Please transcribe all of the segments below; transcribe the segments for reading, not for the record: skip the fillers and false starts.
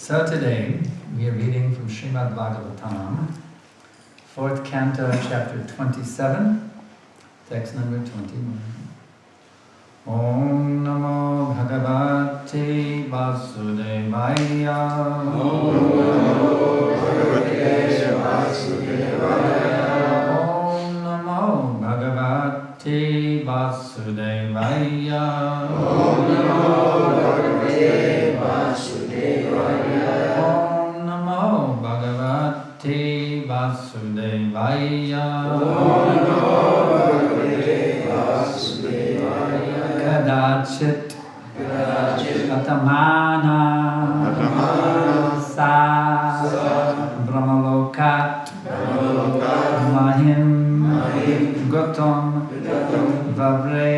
So today we are reading from Srimad Bhagavatam, 4th Canto, chapter 27, text number 21. Om Namo Bhagavate Vasudevaya. Om Namo Bhagavate Vasudevaya. Om Namo Bhagavate Vasudevaya. Om Namo Bhagavate Vasudevaya. Om Namo Bhagavate Vasudevaya. Om Namo Bhagavate Vasudevaya. Kadachit Atamana Sa Brahmalokat Mahim Gotam Vavre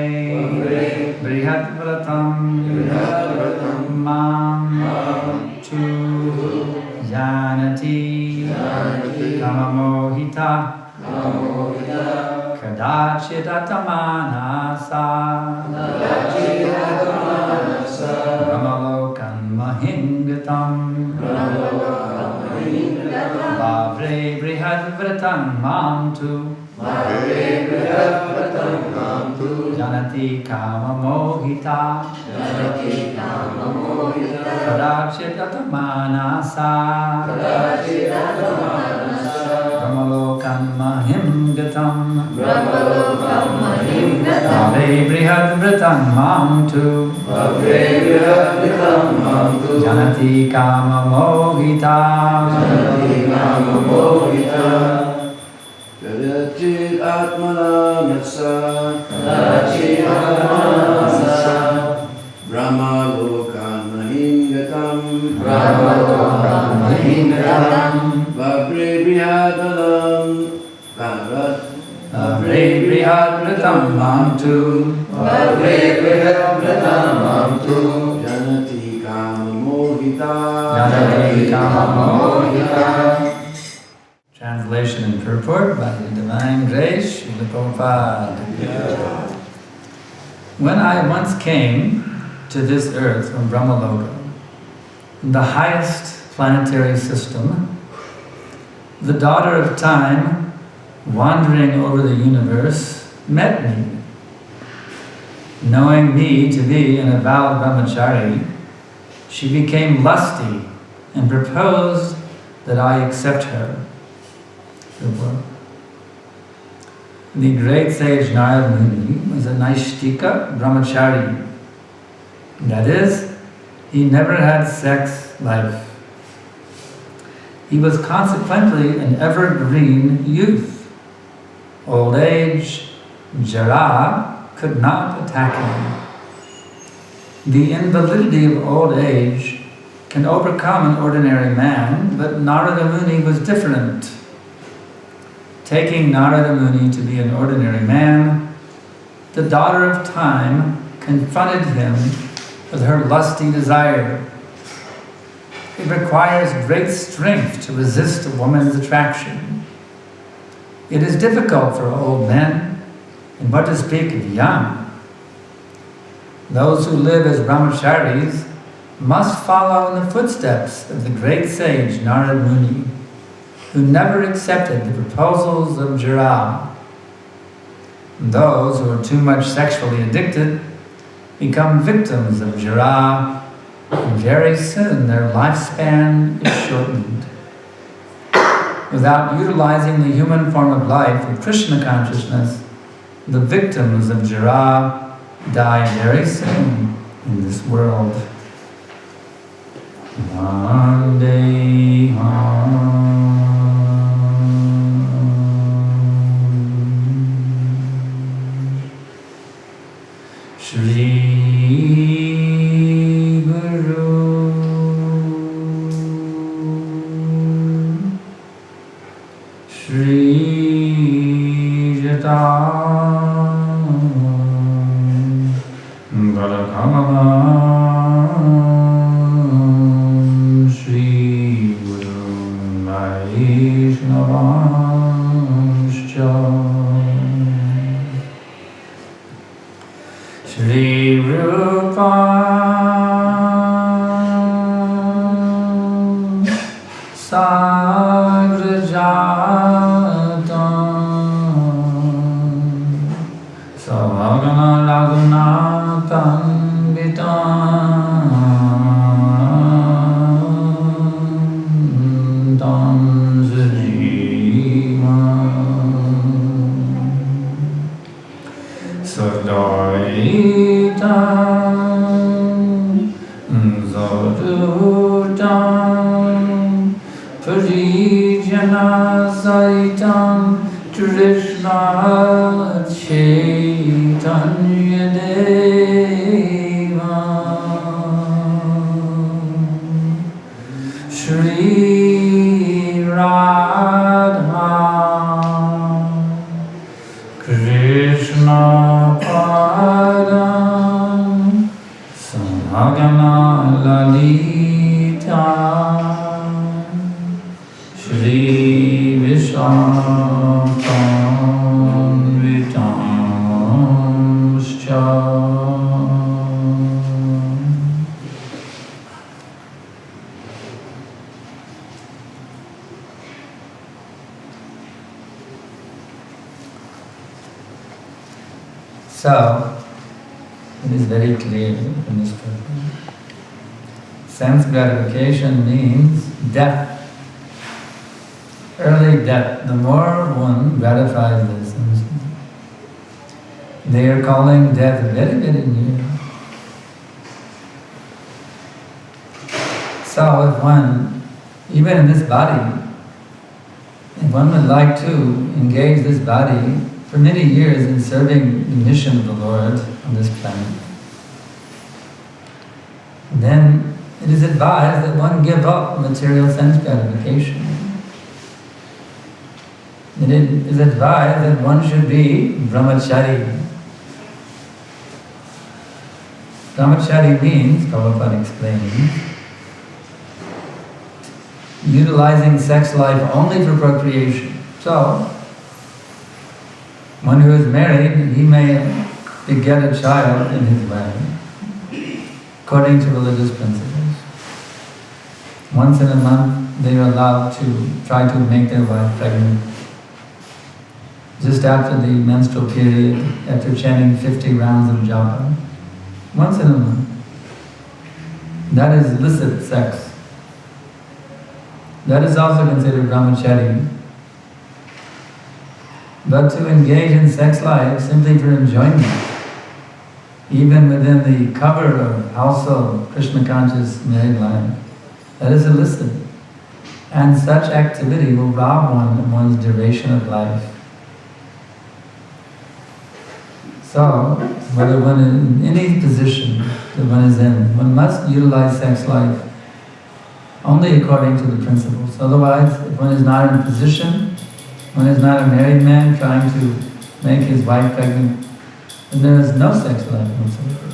Brihat Vratam Mam Tu Janati Kamamohita Kadachit Atamana Sa Brahmalokan Mahingatam Vavre Brihat Vratam Mam Tu Janati Kama Mohita Kadachit Atamanasa Brahmalokan Mahim Gatam Vave Brihat Vratam Mam Tu Janati Kama Mohita Kadachit Atmana Nasa Brahma Lokan Mahingatam Vavre Brihadalam Vavre Brihadratam Mamtu Janati Kama Mohita. Janati Kama Mohita. Translation and purport by the Divine Grace, Srila Prabhupada. When I once came to this earth from Brahmaloka, the highest planetary system, the daughter of time, wandering over the universe, met me. Knowing me to be an avowed brahmachari, she became lusty and proposed that I accept her. The great sage Narad Muni was a Naishtika brahmachari. That is, he never had sex life. He was consequently an evergreen youth. Old age, jara, could not attack him. The invalidity of old age can overcome an ordinary man, but Narada Muni was different. Taking Narada Muni to be an ordinary man, the daughter of time confronted him with her lusty desire. It requires great strength to resist a woman's attraction. It is difficult for old men, and what to speak of young. Those who live as brahmacharis must follow in the footsteps of the great sage Narad Muni, who never accepted the proposals of Jara. Those who are too much sexually addicted become victims of Jara, and very soon their lifespan is shortened. Without utilizing the human form of life with Krishna consciousness, the victims of Jara die very soon in this world. Shri Guru Shri Jata Balakamama Shri Guru Vaishnavanscha Shri Rupa sagrajatam savagana lagunatam vitam tam zriva sadaitam zadutam parijana saitam Krishna Chaitanya Deva Shri Radha Krishna Padam Samagana Lalita Shri Vishamtamritamscha. So, it is very clear in this book. Sense gratification means death. Early death. The more one gratifies this, they are calling death very, very near. So if one, even in this body, if one would like to engage this body for many years in serving the mission of the Lord on this planet, then it is advised that one give up material sense gratification. It is advised that one should be brahmachari. Brahmachari means, Prabhupada explains, utilizing sex life only for procreation. So, one who is married, he may beget a child in his way, according to religious principles. Once in a month, they are allowed to try to make their wife pregnant. Just after the menstrual period, after chanting 50 rounds of japa, once in a month. That is illicit sex. That is also considered brahmachari. But to engage in sex life simply for enjoyment, even within the cover of household, Krishna conscious married life, that is illicit. And such activity will rob one of one's duration of life. So, whether one is in any position that one is in, one must utilize sex life only according to the principles. Otherwise, if one is not in a position, one is not a married man trying to make his wife pregnant, then there is no sex life whatsoever.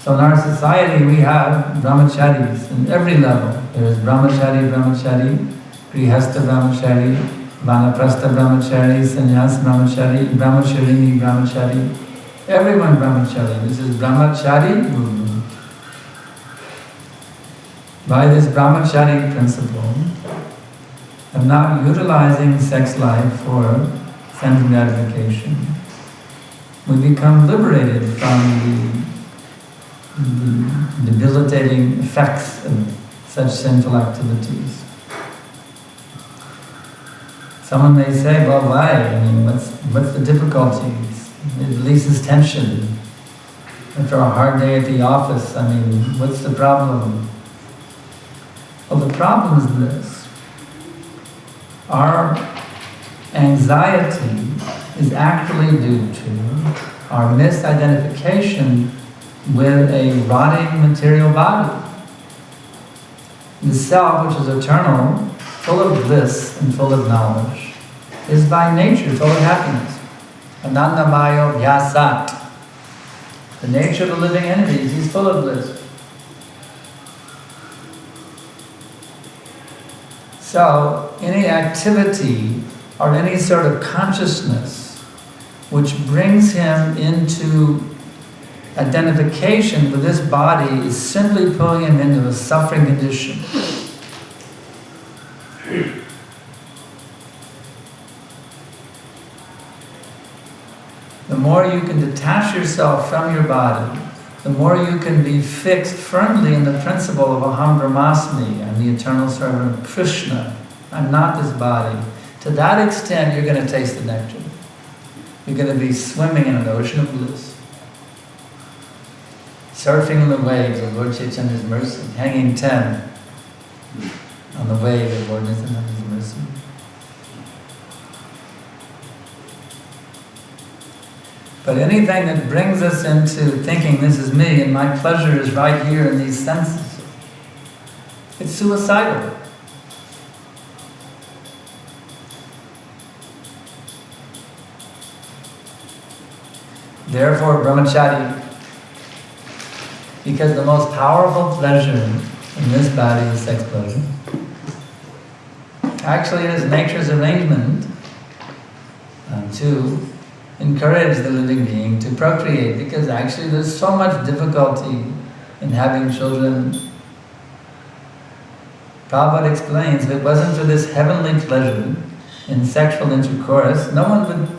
So in our society we have brahmacharis in every level. There is brahmachari, grihastha brahmachari, vanaprastha brahmachari, sannyas brahmachari, brahmacharini brahmachari. Everyone brahmachari. This is brahmachari movement. By this brahmachari principle of not utilizing sex life for sense gratification, we become liberated from the debilitating effects of such sinful activities. Someone may say, well, why? I mean, what's the difficulties? It releases tension. After a hard day at the office, I mean, what's the problem? Well, the problem is this. Our anxiety is actually due to our misidentification with a rotting material body. The self, which is eternal, full of bliss and full of knowledge, is by nature full of happiness. Anandamayo vyasat. The nature of the living entities, he's full of bliss. So, any activity or any sort of consciousness which brings him into identification with this body is simply pulling him into a suffering condition. The more you can detach yourself from your body, the more you can be fixed firmly in the principle of Aham Brahmasmi, I'm the eternal servant of Krishna. I'm not this body. To that extent, you're going to taste the nectar. You're going to be swimming in an ocean of bliss, surfing in the waves of Lord Chaitanya's mercy, hanging 10 on the wave of Lord Nityananda's mercy. But anything that brings us into thinking this is me and my pleasure is right here in these senses, it's suicidal. Therefore, brahmachari, because the most powerful pleasure in this body is sex pleasure. Actually, it is nature's arrangement to encourage the living being to procreate, because actually there's so much difficulty in having children. Prabhupada explains, if it wasn't for this heavenly pleasure in sexual intercourse, no one would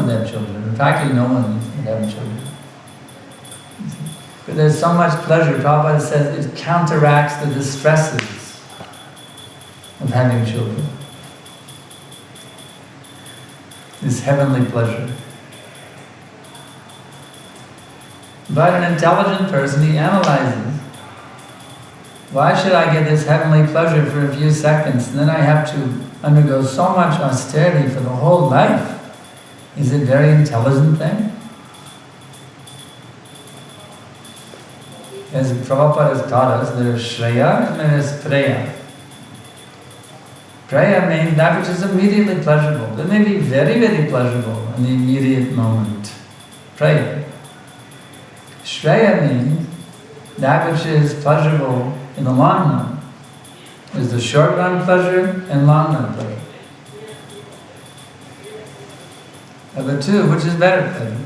have children. In fact, no one would have children. But there's so much pleasure, Prabhupada says, it counteracts the distresses of having children. This heavenly pleasure. But an intelligent person, he analyzes, why should I get this heavenly pleasure for a few seconds and then I have to undergo so much austerity for the whole life? Is it a very intelligent thing? As Prabhupada has taught us, there is Shreya and there is Preya. Preya means that which is immediately pleasurable. It may be very, very pleasurable in the immediate moment. Preya. Shreya means that which is pleasurable in the long run. There's the short run pleasure and long run pleasure. Of the two, which is better pleasure?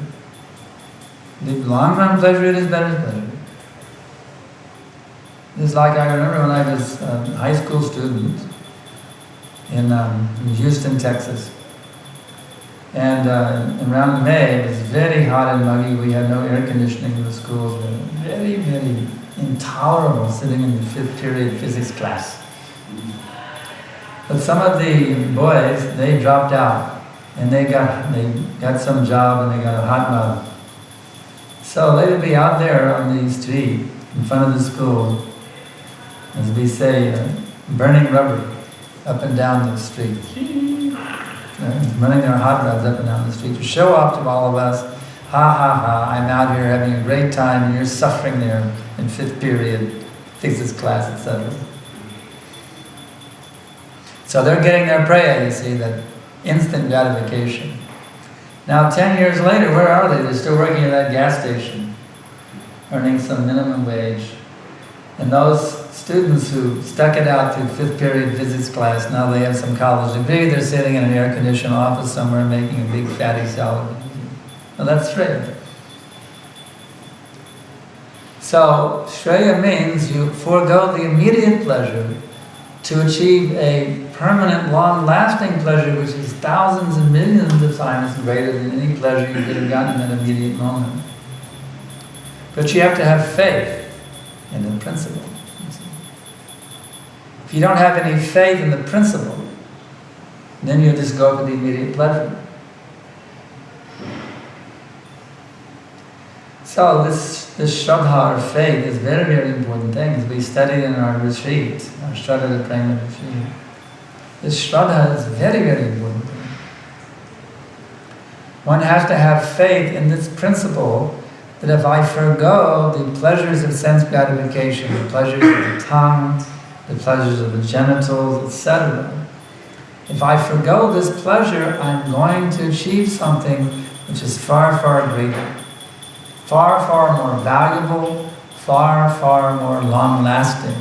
The long run pleasure, it is better pleasure. It's like I remember when I was a high school student in Houston, Texas. And around May, it was very hot and muggy. We had no air conditioning in the schools. We were very, very intolerable sitting in the 5th period physics class. But some of the boys, they dropped out. And they got some job and they got a hot mug. So they would be out there on the street in front of the school, as we say, burning rubber up and down the street. Running their hot rods up and down the street to show off to all of us, ha ha ha, I'm out here having a great time and you're suffering there in 5th period physics class, etc. So they're getting their preya, you see, that instant gratification. Now 10 years later, where are they? They're still working at that gas station, earning some minimum wage. And those students who stuck it out through 5th period physics class, now they have some college degree, they're sitting in an air-conditioned office somewhere making a big fatty salad. Well, that's Shreya. So, Shreya means you forego the immediate pleasure to achieve a permanent, long-lasting pleasure which is thousands and millions of times greater than any pleasure you could have gotten in that immediate moment. But you have to have faith in the principle. If you don't have any faith in the principle, then you'll just go for the immediate pleasure. So this Shraddha or faith is a very, very important thing, as we studied in our retreat, our Shraddha Prema retreat. This Shraddha is a very, very important thing. One has to have faith in this principle that if I forego the pleasures of sense gratification, the pleasures of the tongue, the pleasures of the genitals, etc., if I forego this pleasure, I'm going to achieve something which is far, far greater, far, far more valuable, far, far more long-lasting.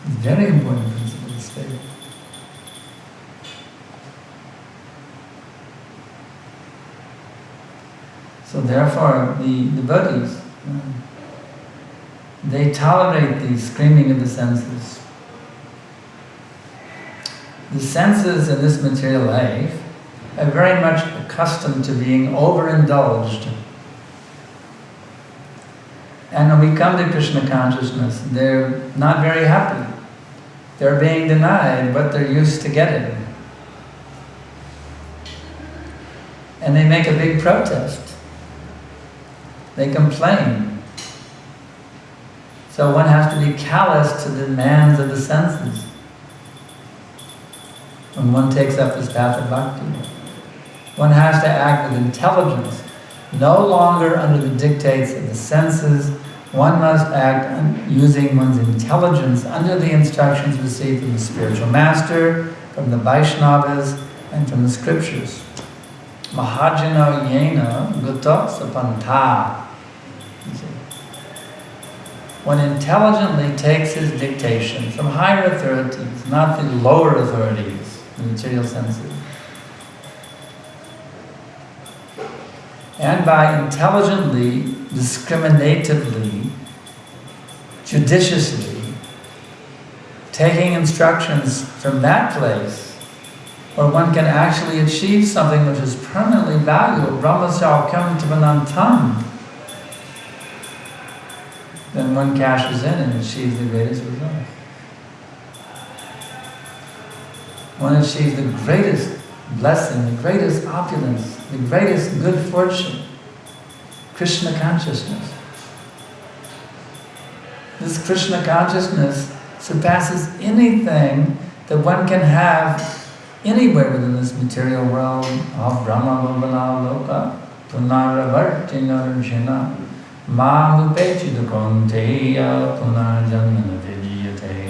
It's a very important principle, this faith. So therefore, the devotees, they tolerate the screaming of the senses. The senses in this material life are very much accustomed to being overindulged. And when we come to Krishna consciousness, they're not very happy. They're being denied what they're used to getting. And they make a big protest. They complain. So one has to be callous to the demands of the senses when one takes up this path of bhakti. One has to act with intelligence, no longer under the dictates of the senses. One must act using one's intelligence under the instructions received from the spiritual master, from the Vaishnavas, and from the scriptures. Mahajano yena gata sapanta. One intelligently takes his dictation from higher authorities, not the lower authorities, the material senses. And by intelligently, discriminatively, judiciously, taking instructions from that place, where one can actually achieve something which is permanently valuable, brahmasyaukam tivanantam, then one cashes in and achieves the greatest result. One achieves the greatest blessing, the greatest opulence, the greatest good fortune, Krishna consciousness. This Krishna consciousness surpasses anything that one can have anywhere within this material world of Brahma Bhavana Loka, Punaravartinarjana, Mamupechidukonteya Punarjanmana Vijyate.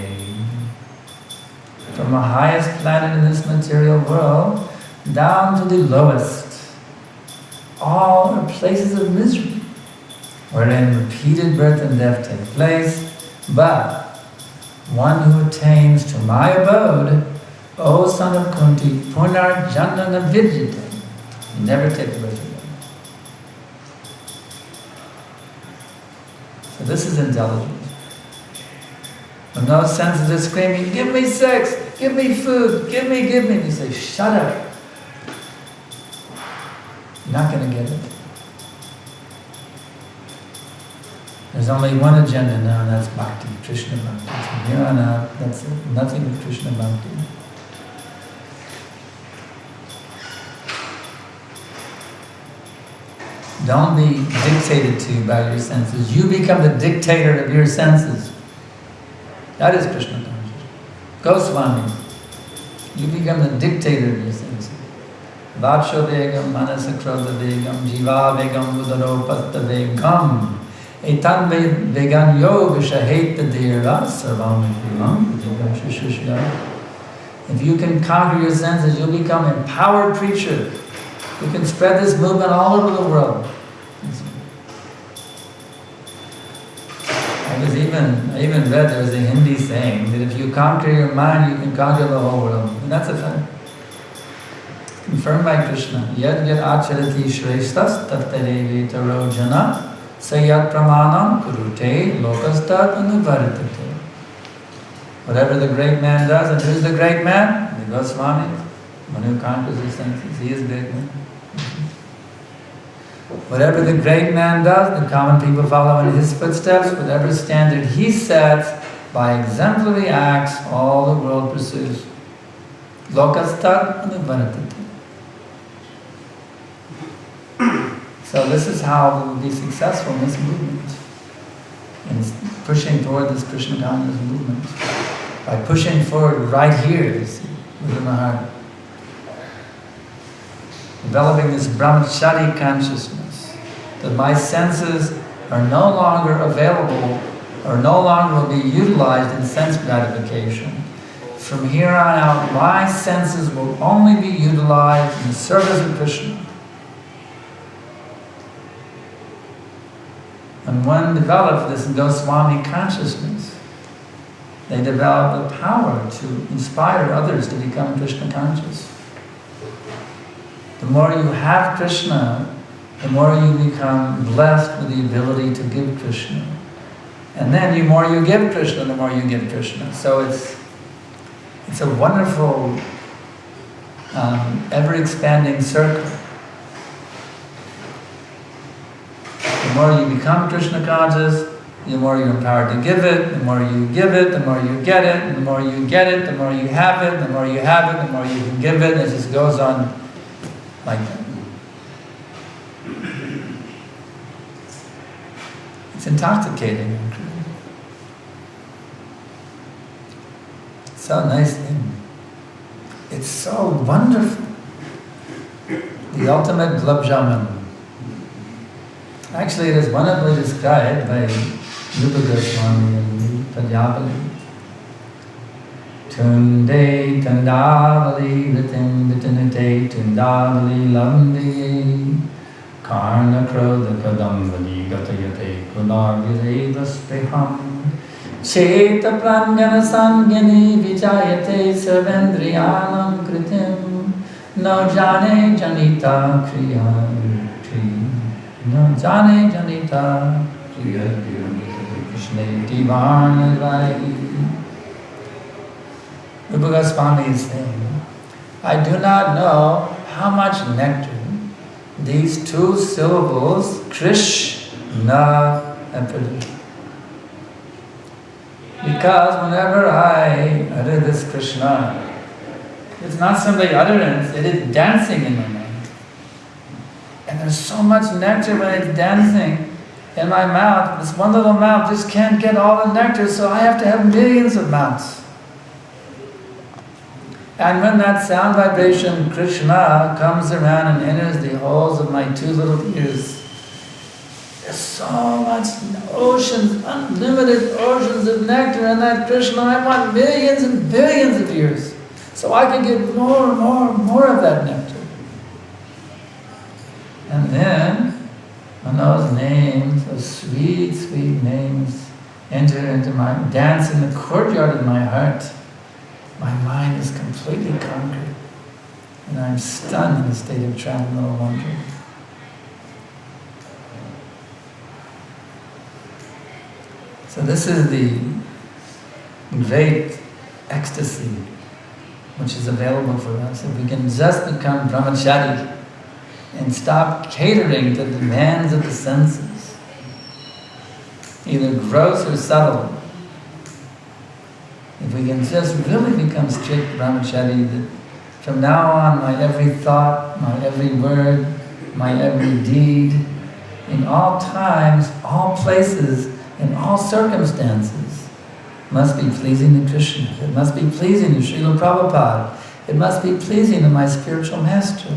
From the highest planet in this material world down to the lowest, all are places of misery, wherein repeated birth and death take place, but one who attains to my abode, O son of Kunti, Punarjanmana Vijyate, never take birth again. So this is intelligence. When those senses are screaming, give me sex, give me food, give me, you say, shut up. You're not going to get it. There's only one agenda now, and that's bhakti, Krishna bhakti. From here on out, that's it. Nothing but Krishna bhakti. Don't be dictated to by your senses. You become the dictator of your senses. That is Krishna consciousness. Goswami, you become the dictator of your senses. Vatsho vegam, manasa krodha vegam, jiva vegam, udaro pasta vegam, etan vegan yoga shaheta dera sarvam vegam. If you can conquer your senses, you'll become an empowered preacher. You can spread this movement all over the world. I even read there was a Hindi saying that if you conquer your mind, you can conquer the whole world. And that's a fact. Confirmed by Krishna. Yad yad acharati shreshtas tattareveta rojana sayat pramanam kurute lokastat anuvartate. Whatever the great man does, and who's the great man? The Goswami, one who conquers his senses. He is big man. Whatever the great man does, the common people follow in his footsteps. Whatever standard he sets, by exemplary acts, all the world pursues. Lokastat anuvartate. So this is how we will be successful in this movement, in pushing forward this Krishna consciousness movement. By pushing forward right here, you see, within the heart. Developing this brahmachari consciousness, that my senses are no longer available, or no longer will be utilized in sense gratification. From here on out, my senses will only be utilized in the service of Krishna. When one develops this Goswami consciousness, they develop the power to inspire others to become Krishna conscious. The more you have Krishna, the more you become blessed with the ability to give Krishna. And then the more you give Krishna, the more you give Krishna. So it's a wonderful, ever-expanding circle. The more you become Krishna conscious, the more you're empowered to give it, the more you give it, the more you get it, and the more you get it, the more you have it, the more you have it, the more you can give it, and it just goes on like that. It's intoxicating. So nice thing. It's so wonderful. The ultimate gulab jamun. Actually, it is wonderfully described by Rupa Goswami and Padyapali. Tunde tundavali ritim vitinite tundavali lamdi karna krodha kadambali gatayate kunarvile vaspeham cheta prangana sangani vijayate sarvendriyanam kritim no jane janita kriya no jane janita kriya Krishna divan vai. Rupa Goswami is saying, I do not know how much nectar these two syllables, Krishna, have produced. Because whenever I utter this Krishna, it's not simply utterance, it is dancing in my mind. And there's so much nectar when it's dancing in my mouth. This one little mouth just can't get all the nectar, so I have to have millions of mouths. And when that sound vibration, Krishna, comes around and enters the holes of my two little ears, there's so much oceans, unlimited oceans of nectar in that Krishna. I want millions and billions of ears, so I can get more and more and more of that nectar. And then, when those names, those sweet, sweet names, enter into my, dance in the courtyard of my heart, my mind is completely conquered, and I'm stunned in a state of transcendental wonder. So this is the great ecstasy which is available for us. If we can just become brahmachari and stop catering to the demands of the senses, either gross or subtle. If we can just really become strict brahmachari, that from now on my every thought, my every word, my every deed, in all times, all places, in all circumstances, must be pleasing to Krishna. It must be pleasing to Srila Prabhupada. It must be pleasing to my spiritual master.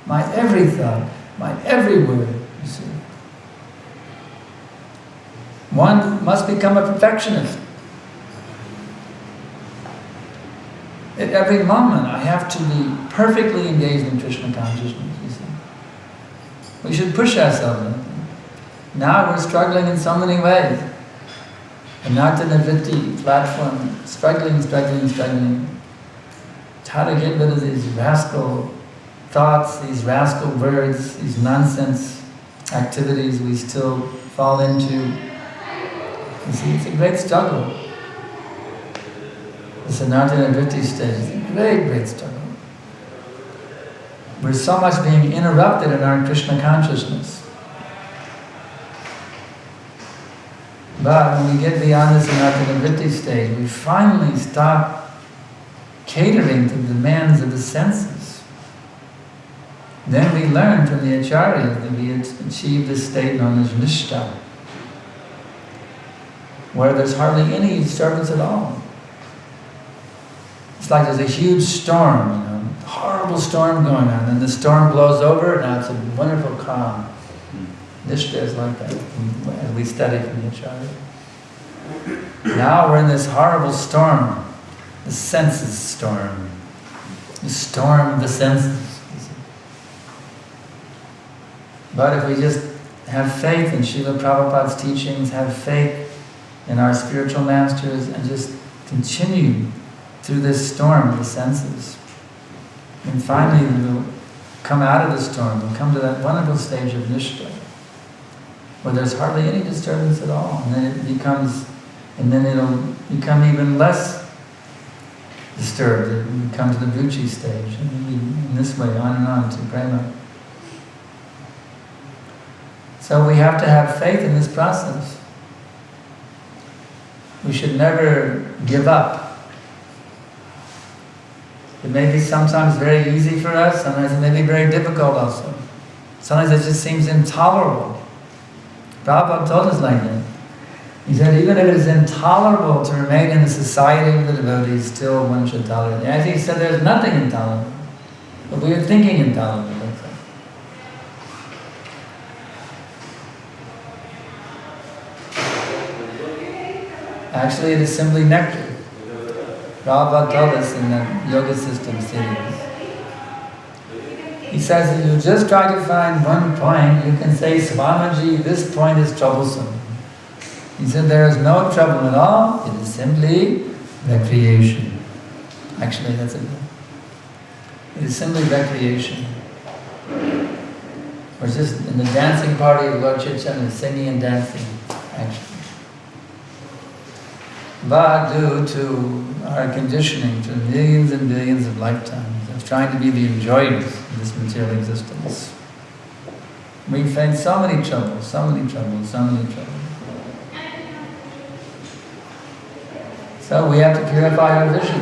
My every thought, my every word, you see. One must become a perfectionist. At every moment, I have to be perfectly engaged in Krishna consciousness, you see. We should push ourselves. Now we're struggling in so many ways. And not in the Navritti platform, struggling. How to get rid of these rascal thoughts, these rascal words, these nonsense activities we still fall into. You see, it's a great struggle. The Sanatana Vritti stage is a great, great struggle. We're so much being interrupted in our Krishna consciousness. But when we get beyond the Sanatana Vritti stage, we finally stop catering to the demands of the senses. Then we learn from the Acharyas that we achieve this state known as Nishtha, where there's hardly any disturbance at all. It's like there's a huge storm, horrible storm going on, and the storm blows over, and now it's a wonderful calm. Nishtha is like that, as we study from the Acharya. Now we're in this horrible storm, the senses storm, the storm of the senses. But if we just have faith in Srila Prabhupada's teachings, have faith in our spiritual masters, and just continue through this storm of the senses, and finally we'll come out of the storm and come to that wonderful stage of Nishtha. where there's hardly any disturbance at all, and then it'll become even less disturbed. It becomes the Ruchi stage, and in this way, on and on to prema. So we have to have faith in this process. We should never give up. It may be sometimes very easy for us, sometimes it may be very difficult also. Sometimes it just seems intolerable. Prabhupada told us like that. He said, even if it is intolerable to remain in the society of the devotees, still one should tolerate it. As he said, there's nothing intolerable. But we are thinking intolerable. Actually, it is simply nectar. Prabhupada told us in the Yoga System series. He says, if you just try to find one point, you can say, Swamiji, this point is troublesome. He said, there is no trouble at all, it is simply recreation. Actually, that's it. It is simply recreation. We're just in the dancing party of Lord Chaitanya, singing and dancing, actually. But due to our conditioning, to millions and billions of lifetimes of trying to be the enjoyers of this material existence, we face so many troubles, so many troubles, so many troubles. So we have to purify our vision.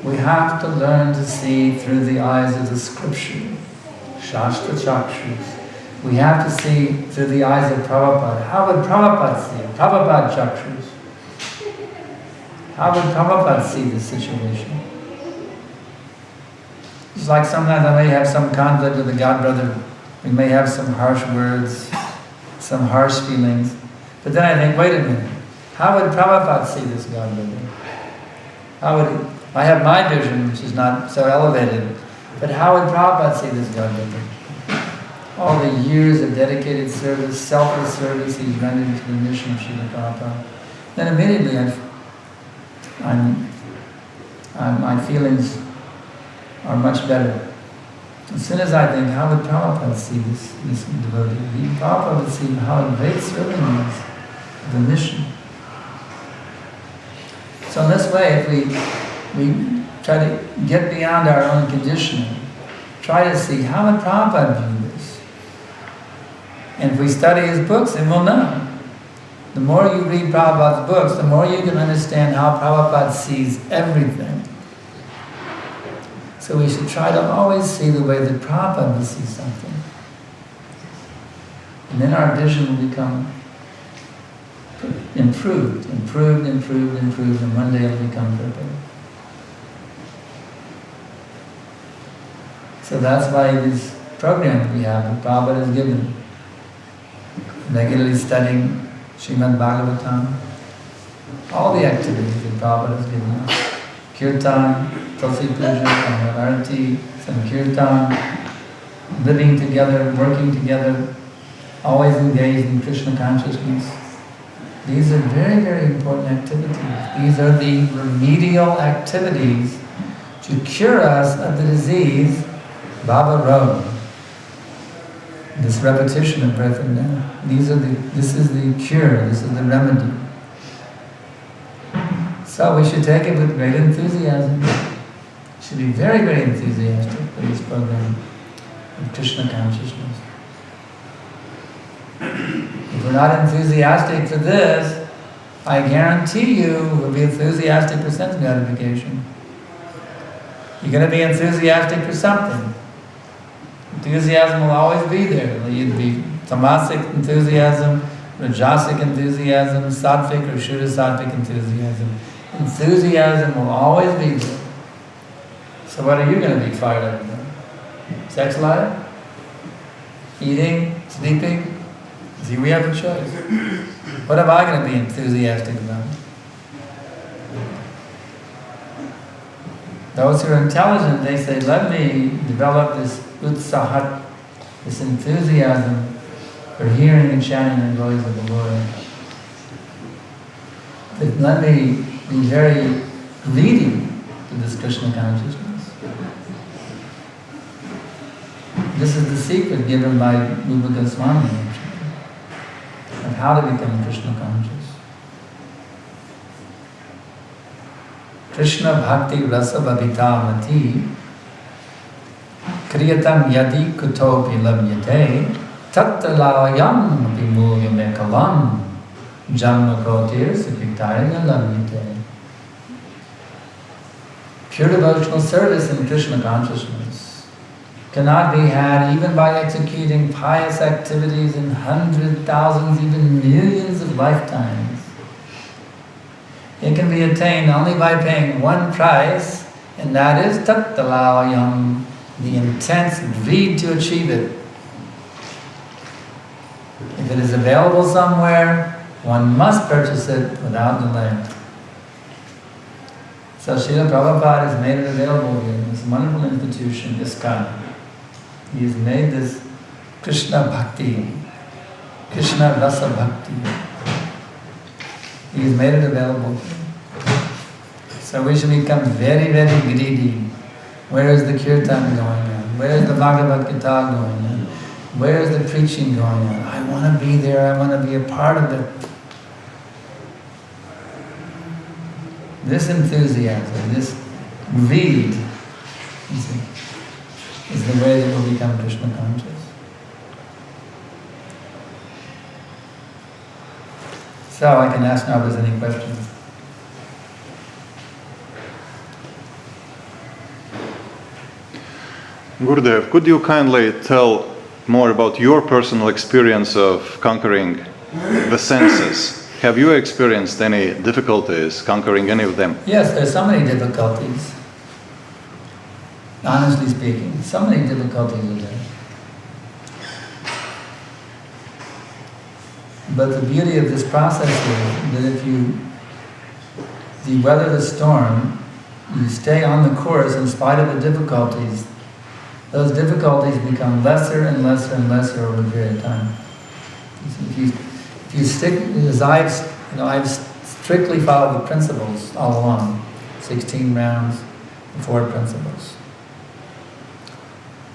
We have to learn to see through the eyes of the scripture, Shastra Chakshus. We have to see through the eyes of Prabhupada. How would Prabhupada see it? Prabhupada Chakshus. How would Prabhupada see this situation? It's like sometimes I may have some conflict with a godbrother. We may have some harsh words, some harsh feelings. But then I think, wait a minute. How would Prabhupada see this godbrother? How would I have my vision, which is not so elevated, but how would Prabhupada see this godbrother? All the years of dedicated service, selfless service he's rendered to the mission of Srila Prabhupada. Then immediately my feelings are much better. As soon as I think, how would Prabhupada see this devotee? Prabhupada would see how great serving is the mission. So in this way, if we try to get beyond our own conditioning, try to see how would Prabhupada view this. And if we study his books, then we'll know. The more you read Prabhupada's books, the more you can understand how Prabhupada sees everything. So we should try to always see the way that Prabhupada would see something. And then our vision will become improved, and one day it'll become perfect. So that's why this program we have, that Prabhupada has given, regularly studying Srimad Bhagavatam, all the activities that Prabhupada has given us, Kirtan, Tulsi Puja, Arati, Sankirtan, living together, working together, always engaged in Krishna consciousness. These are very, very important activities. These are the remedial activities to cure us of the disease, Bhava Roga. This repetition of birth and death. This is the cure, this is the remedy. So we should take it with great enthusiasm. We should be very, very enthusiastic for this program of Krishna consciousness. If we're not enthusiastic for this, I guarantee you we'll be enthusiastic for sense gratification. You're going to be enthusiastic for something. Enthusiasm will always be there. You'd be tamasic enthusiasm, rajasic enthusiasm, sattvic or shuddha sattvic enthusiasm. Enthusiasm will always be there. So what are you going to be fired up about? Sex life? Eating? Sleeping? See, we have a choice. What am I going to be enthusiastic about? Those who are intelligent, they say, let me develop this utsahat, this enthusiasm for hearing and chanting the glories of the Lord. But let me be very leading to this Krishna consciousness. This is the secret given by Rupa Goswami, actually, of how to become Krishna conscious. Krishna bhakti rasa babita mati kriyatam yadi kutopi labhyate tattalayam vimuyame kalam jamna kotir sikitaya labhyate. Pure devotional service in Krishna consciousness cannot be had even by executing pious activities in hundreds, thousands, even millions of lifetimes. It can be attained only by paying one price, and that is tattalayam, the intense greed to achieve it. If it is available somewhere, one must purchase it without delay. So Srila Prabhupada has made it available here in this wonderful institution, ISKCON. He has made this Krishna Bhakti, Krishna Rasa Bhakti. He has made it available. So we should become very, very greedy. Where is the kirtan going on? Where is the Bhagavad Gita going on? Where is the preaching going on? I want to be there, I want to be a part of it. This enthusiasm, this greed, you see, is the way that we'll become Krishna conscious. So I can ask now if there's any questions. Gurudev, could you kindly tell more about your personal experience of conquering the senses? Have you experienced any difficulties conquering any of them? Yes, there's so many difficulties. Honestly speaking, so many difficulties are there. But the beauty of this process is that if you weather the storm, you stay on the course in spite of the difficulties, those difficulties become lesser and lesser and lesser over a period of time. If you stick, as I've strictly followed the principles all along, 16 rounds, the 4 principles.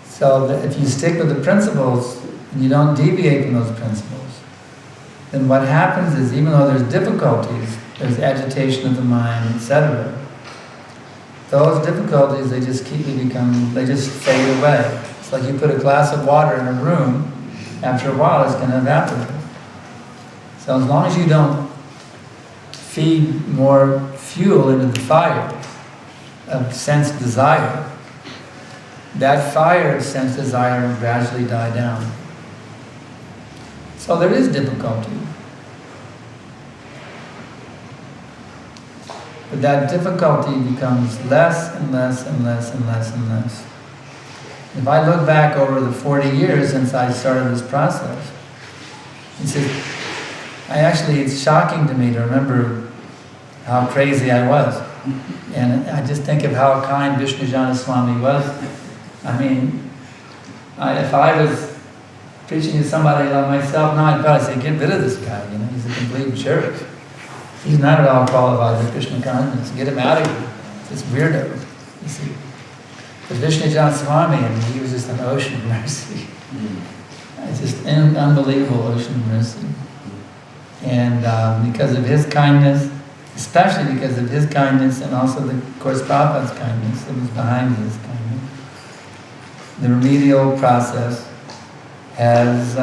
So that if you stick with the principles and you don't deviate from those principles, then what happens is, even though there's difficulties, there's agitation of the mind, etc. Those difficulties, they just fade away. It's like you put a glass of water in a room, after a while it's going to evaporate. So as long as you don't feed more fuel into the fire of sense desire, that fire of sense desire will gradually die down. So there is difficulty. But that difficulty becomes less and less and less and less and less. If I look back over the 40 years since I started this process, it's shocking to me to remember how crazy I was. And I just think of how kind Vishnujana Swami was. I mean, if I was preaching to somebody like myself now, I'd probably say, get rid of this guy, he's a complete jerk. He's not at all qualified for Krishna consciousness. Get him out of here. This weirdo, you see. But Vishnujana Swami, he was just an ocean of mercy. It's just an unbelievable ocean of mercy. And because of his kindness, especially because of his kindness, and also of course Prabhupada's kindness that was behind his kindness, the remedial process has,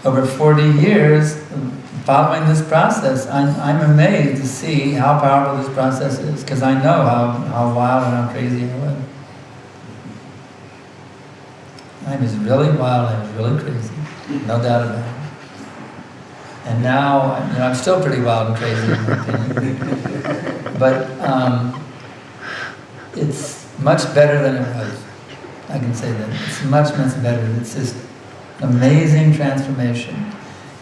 over 40 years, following this process, I'm amazed to see how powerful this process is, because I know how wild and how crazy I was. I was really wild, I was really crazy, no doubt about it. And now, I'm still pretty wild and crazy in my opinion. But it's much better than it was. I can say that. It's much, much better. It's just amazing transformation.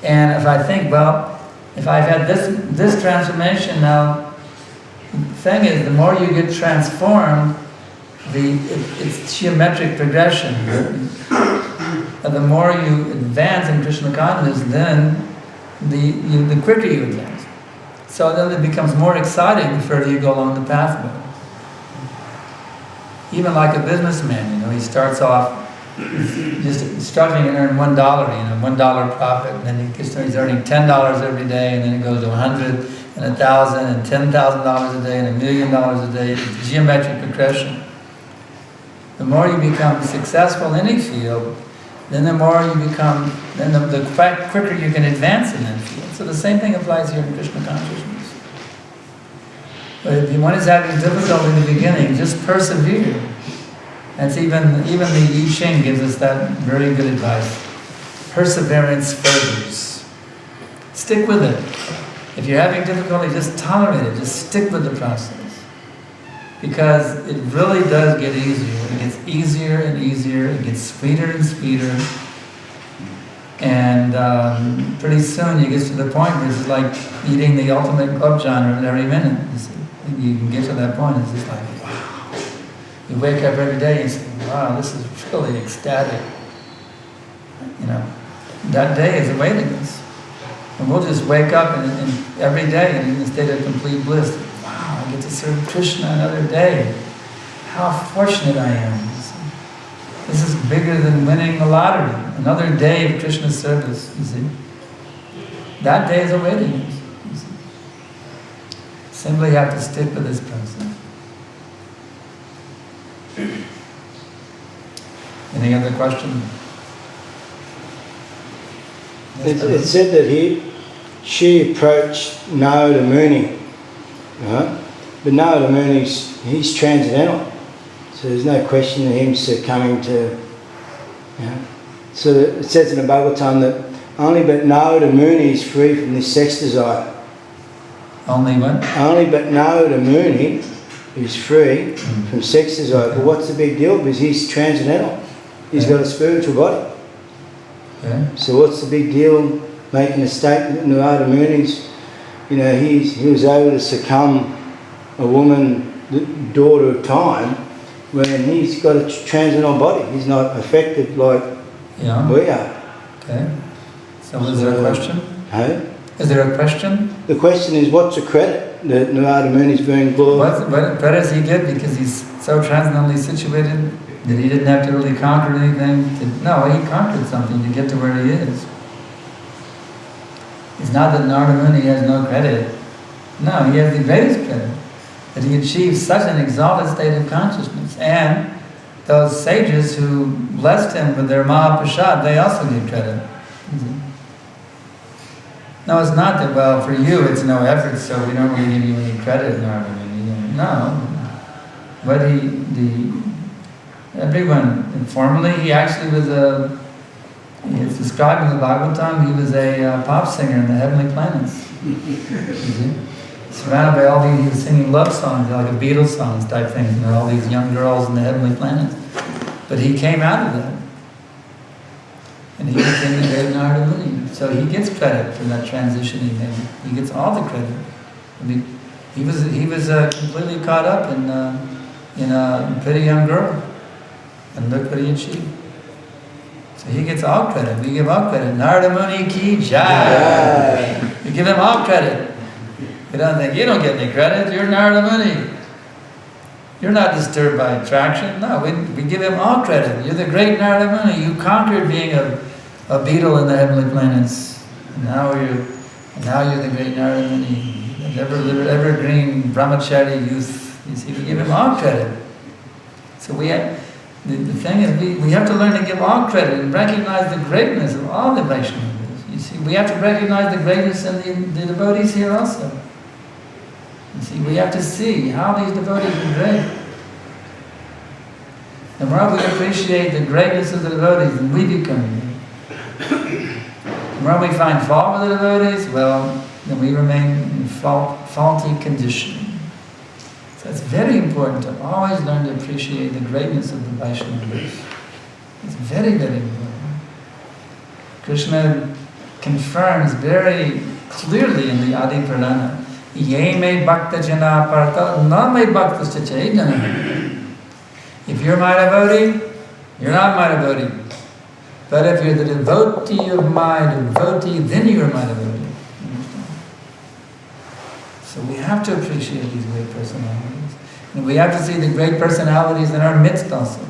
And if I think, if I've had this transformation now, the thing is, the more you get transformed, it's geometric progression. And the more you advance in Krishna consciousness, then the quicker you advance. So then it becomes more exciting the further you go along the pathway. even like a businessman, he starts off just struggling to earn $1, $1 profit, and then he's earning $10 every day, and then it goes to 100 and 1,000 and $10,000 a day and $1 million a day. It's geometric progression. The more you become successful in any field, then the more you become, then the quicker you can advance in that field. So the same thing applies here in Krishna consciousness. But if one is having difficulty in the beginning, just persevere. That's even the I Ching gives us that very good advice. Perseverance furthers. Stick with it. If you're having difficulty, just tolerate it. Just stick with the process. Because it really does get easier. It gets easier and easier. It gets sweeter and sweeter. And pretty soon you get to the point where it's like eating the ultimate club genre every minute. You can get to that point. It's just like, wow. You wake up every day and say, wow, this is really ecstatic. That day is awaiting us. And we'll just wake up and every day in a state of complete bliss. Wow, I get to serve Krishna another day. How fortunate I am. This is bigger than winning the lottery. Another day of Krishna service, you see. That day is awaiting us. You see. Simply have to stick with this process. Any other question? It said that she approached Narada Muni, right? But Narada Muni, he's transcendental, so there's no question of him succumbing to. So it says in the Bhagavatam that only but Narada Muni is free from this sex desire. Only what? Only but Narada Muni is free from sex desire. But what's the big deal? Because he's transcendental. He's got a spiritual body. Okay. So what's the big deal making a statement that Narada Muni's, he was able to succumb a woman, the daughter of time, when he's got a transcendental body. He's not affected like we are. Okay. So is there a question? Hey? Is there a question? The question is, what's the credit that Narada Muni's being glorified? What credit does he get because he's so transcendently situated that he didn't have to really conquer anything? No, he conquered something to get to where he is. It's not that Narada Muni has no credit. No, he has the greatest credit. That he achieved such an exalted state of consciousness. And those sages who blessed him with their Mahaprasad, they also give credit. No, it's not that, well, for you it's no effort, so we don't really give you any credit, Narada Muni. No. But everyone, informally, he actually was it's described in the Bhagavatam, he was a pop singer in the heavenly planets. Surrounded by all these, he was singing love songs, like a Beatles songs type thing, all these young girls in the heavenly planets. But he came out of that. And he became the great Narada Muni. So he gets credit for that transition he made. He gets all the credit. I mean, he was completely caught up in a pretty young girl. And look what he achieved. So he gets all credit. We give all credit. Narada Muni ki jai. We give him all credit. We don't think, you don't get any credit, you're Narada Muni. You're not disturbed by attraction. No, we give him all credit. You're the great Narada Muni. You conquered being a beetle in the heavenly planets. And now you're the great Narada Muni. Evergreen brahmachari youth. You see, we give him all credit. So the thing is, we have to learn to give all credit and recognize the greatness of all the Vaishnavas. You see, we have to recognize the greatness in the devotees here also. You see, we have to see how these devotees are great. The more we appreciate the greatness of the devotees, then we become great. The more we find fault with the devotees, well, then we remain in faulty condition. So it's very important to always learn to appreciate the greatness of the Vaishnavas. It's very, very important. Krishna confirms very clearly in the Adi Purana, Ye me bhakta jana parta, na me bhakta chaitanya. If you're my devotee, you're not my devotee. But if you're the devotee of my devotee, then you're my devotee. So we have to appreciate these great personalities. And we have to see the great personalities in our midst also.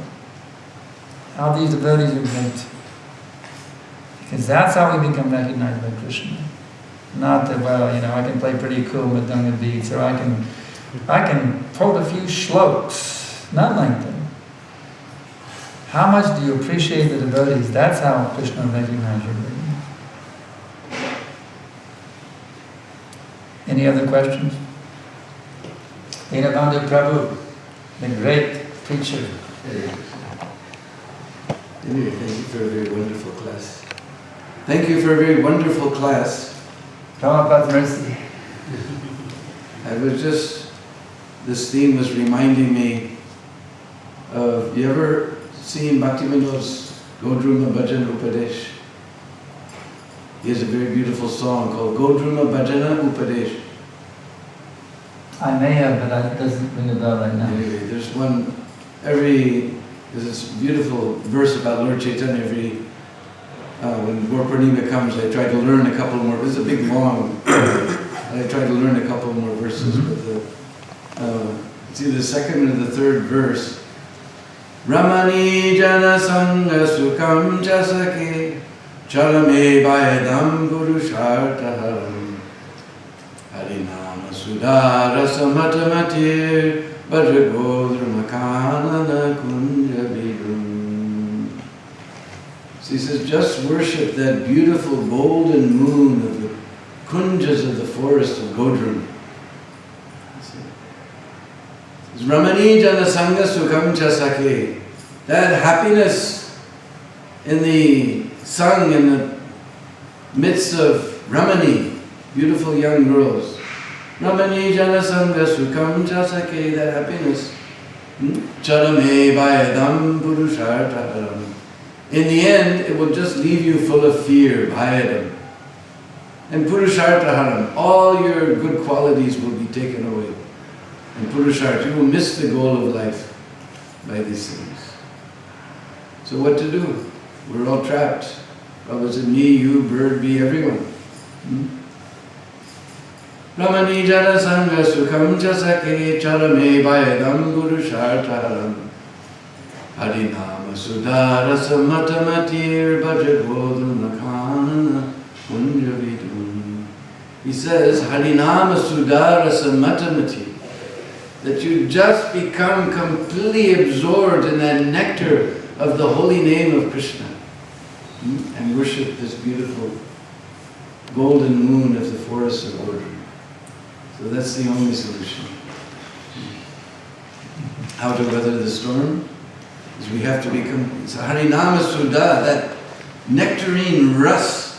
How these devotees are great. Because that's how we become recognized by Krishna. Not that, well, I can play pretty cool Madanga beats, or I can quote a few shlokas. Not like that. How much do you appreciate the devotees? That's how Krishna recognizes you. Any other questions? Dinabandhu Prabhu, the great preacher. Anyway, thank you for a very wonderful class. Thank you for a very wonderful class. Prabhupada's mercy. This theme was reminding me of, you ever seen Bhaktivinoda's Godruma Bhajana Upadesh? He has a very beautiful song called Godruma Bhajana Upadesh. I may have, but that doesn't ring a bell right now. Anyway, there's this beautiful verse about Lord Chaitanya. When Gaur Purnima comes, I try to learn a couple more. This is a big, long, and I try to learn a couple more verses. But it's either the second or the third verse. Ramani jana sangha sukham chasake chalame bayadam guru shartaharam harinama sudara samatamatir bhajagodra makanana kunja bidum. So he says, just worship that beautiful golden moon of the kunjas of the forest of Godrum. Ramani jana sangha sukham chasake. That happiness in the sung in the midst of Ramani, beautiful young girls. Ramani jana sangha sukham chasake. That happiness. Charame bhayadam purushartaharam. In the end, it will just leave you full of fear, bhayadam. And purushartaharam, all your good qualities will be taken away. And Purusharth, you will miss the goal of life by these things. So what to do? We're all trapped. Prabhupada said, me, you, bird, bee, everyone. Ramani jana sangha sukham chasake charame bhayadam gurushartaharam harinama sudara samatamatir bhajagodana kanana kunjavidum. He says, harinama sudara samatamatir. That you just become completely absorbed in that nectar of the holy name of Krishna and worship this beautiful golden moon of the forest of Godrum. So that's the only solution. How to weather the storm is we have to become, it's Harinama Sudha, that nectarine rus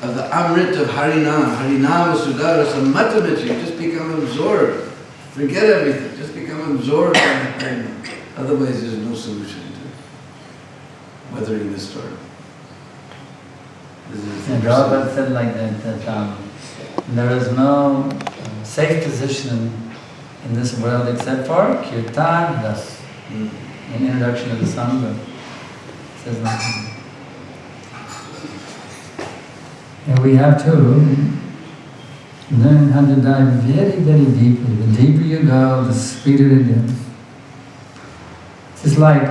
of the Amrit of Harinam, Harinama Sudha rasa matamit, you just become absorbed. Forget everything, just become absorbed in the Harinam. Otherwise there's no solution to weathering the storm. And Prabhupada said like that there is no safe position in this world except for kirtan das. In introduction to the Sangha, it says nothing. And we have to learn how to dive very, very deeply. The deeper you go, the sweeter it is. It's just like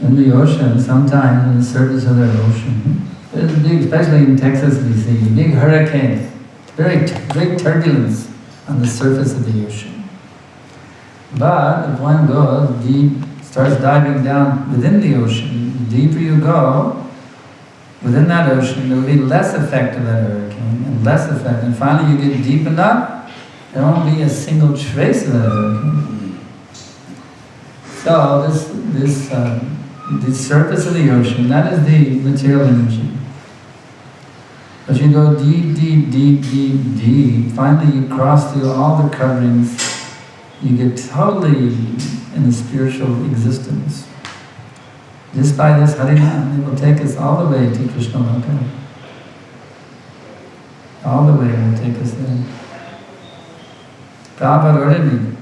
in the ocean, sometimes on the surface of the ocean, there's big, especially in Texas, we see big hurricanes, great turbulence on the surface of the ocean. But if one goes deep, starts diving down within the ocean, the deeper you go, within that ocean, there will be less effect of that hurricane, and less effect. And finally you get deep enough, there won't be a single trace of that hurricane. So the surface of the ocean, that is the material energy. But you go deep, deep, deep, deep, deep, finally you cross through all the coverings, you get totally in a spiritual existence. Just by this Harinam, it will take us all the way to Krishna Loka. All the way it will take us there. Prabhupada ordered me.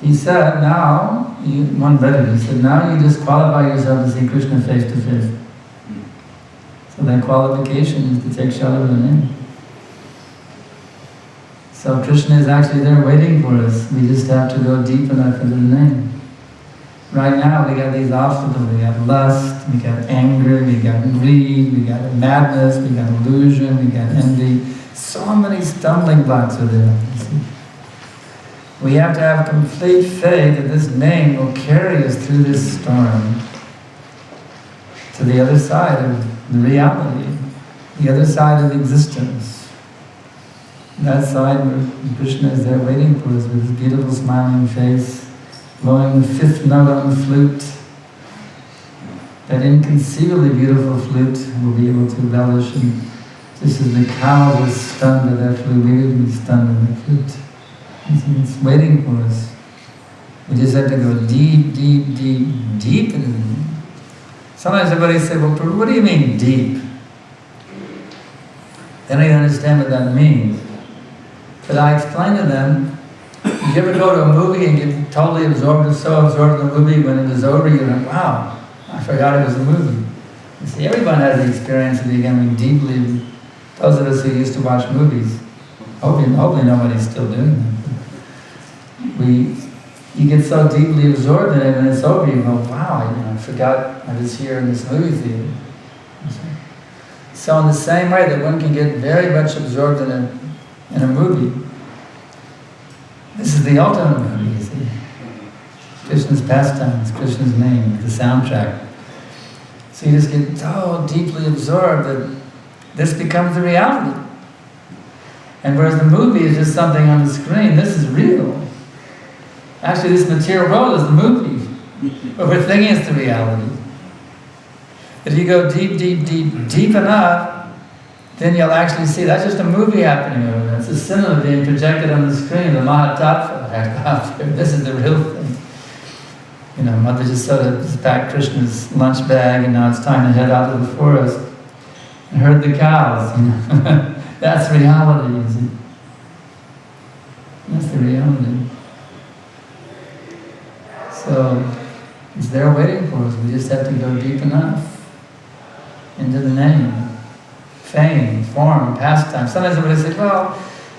He said, now, one brother, he said, now you just qualify yourself to see Krishna face to face. So that qualification is to take shelter of the name. So Krishna is actually there waiting for us. We just have to go deep enough into the name. Right now we got these obstacles. We got lust, we got anger, we got greed, we got madness, we got illusion, we got envy. So many stumbling blocks are there. You see? We have to have complete faith that this name will carry us through this storm to the other side of the reality, the other side of existence. That side where Krishna is there waiting for us with his beautiful smiling face, blowing the fifth note on the flute. That inconceivably beautiful flute will be able to relish, and just as the cow was stunned by that flute, we will be stunned by that flute. It's waiting for us. We just have to go deep, deep, deep, deep into the name. Sometimes everybody says, well, what do you mean deep? They don't even understand what that means. But I explain to them, you ever go to a movie and get totally absorbed, so absorbed in the movie, when it was over, you're like, wow, I forgot it was a movie. You see, everyone has the experience of becoming deeply, those of us who used to watch movies, hopefully nobody's still doing that. You get so deeply absorbed in it, and it's over, you go, wow, I forgot I was here in this movie theater. So in the same way that one can get very much absorbed in a movie, this is the ultimate movie, you see. Krishna's pastimes, Krishna's name, the soundtrack. So you just get so deeply absorbed that this becomes the reality. And whereas the movie is just something on the screen, this is real. Actually, this material world is the movie, but we're thinking it's the reality. If you go deep, deep, deep, deep enough, then you'll actually see that's just a movie happening over there. It's a cinema being projected on the screen, the Mahatattva. This is the real thing. You know, Mother just sort of packed Krishna's lunch bag, and now it's time to head out to the forest and herd the cows. You know, that's reality, you see. That's the reality. So it's there waiting for us. We just have to go deep enough into the name, fame, form, pastime. Sometimes somebody says, well,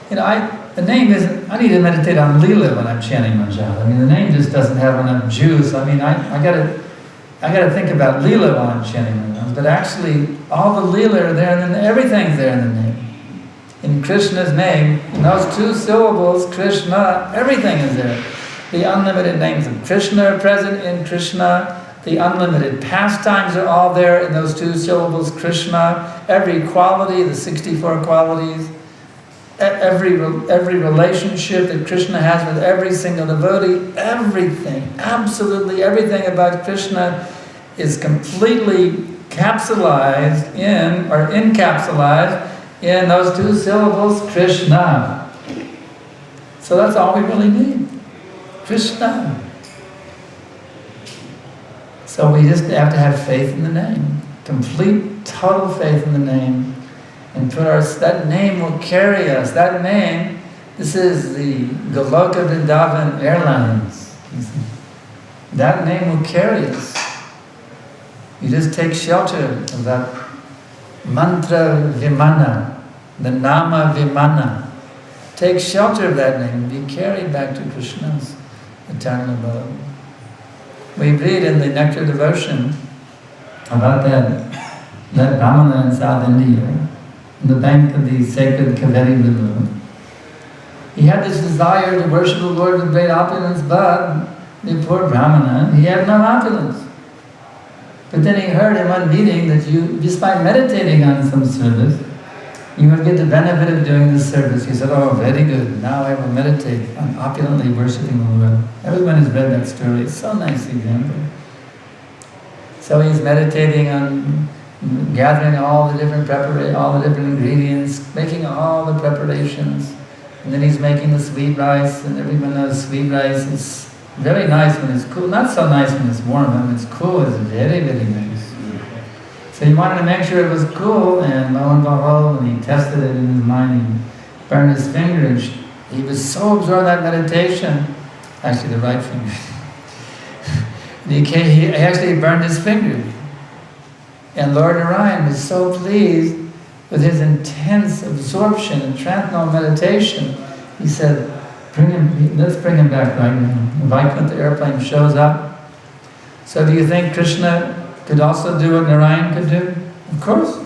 you know, the name isn't, I need to meditate on Leela when I'm chanting Manjala. I mean, the name just doesn't have enough juice. I mean, I gotta think about Leela while I'm chanting Manjala. But actually, all the Leela are there, and then everything's there in the name. In Krishna's name, in those two syllables, Krishna, everything is there. The unlimited names of Krishna are present in Krishna. The unlimited pastimes are all there in those two syllables, Krishna. Every quality, the 64 qualities, every relationship that Krishna has with every single devotee, everything, absolutely everything about Krishna is completely capsulized in, or encapsulated in those two syllables, Krishna. So that's all we really need. Krishna. So we just have to have faith in the name, complete, total faith in the name, and that name will carry us. That name, this is the Goloka Vrindavan Airlines. That name will carry us. You just take shelter of that mantra vimana, the nama vimana. Take shelter of that name and be carried back to Krishna's eternal abode. We read in the Nectar Devotion about that Brahmana in South India, on the bank of the sacred Kaveri River. He had this desire to worship the Lord with great opulence, but the poor Brahmana, he had no opulence. But then he heard in one meeting that you, just by meditating on some service, you would get the benefit of doing this service. He said, oh, very good. Now I will meditate on opulently worshipping the Lord. Everyone has read that story. It's so nice example. So he's meditating on gathering all the different ingredients, making all the preparations. And then he's making the sweet rice, and everyone knows sweet rice is very nice when it's cool. Not so nice when it's warm. When it's cool, it's very, very nice. So he wanted to make sure it was cool, and lo and behold, when he tested it in his mind, he burned his finger, and he was so absorbed in that meditation, actually the right finger, he actually burned his finger. And Lord Narayan was so pleased with his intense absorption in tranquil meditation he said, let's bring him back right now. The Vaikuntha airplane shows up. So do you think Krishna could also do what Narayan could do? Of course.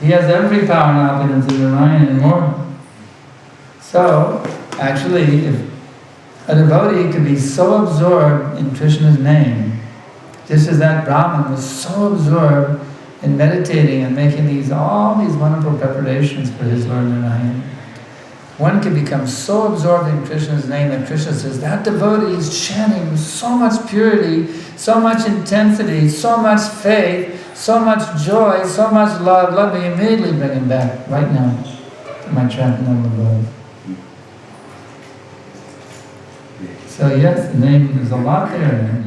He has every power and opulence of Narayan and more. So, actually, if a devotee could be so absorbed in Krishna's name, just as that Brahman was so absorbed in meditating and making all these wonderful preparations for his Lord Narayan, one can become so absorbed in Krishna's name that Krishna says, that devotee is chanting with so much purity, so much intensity, so much faith, so much joy, so much love. Let me immediately bring him back right now to my transcendental abode. So yes, the name, there's a lot there.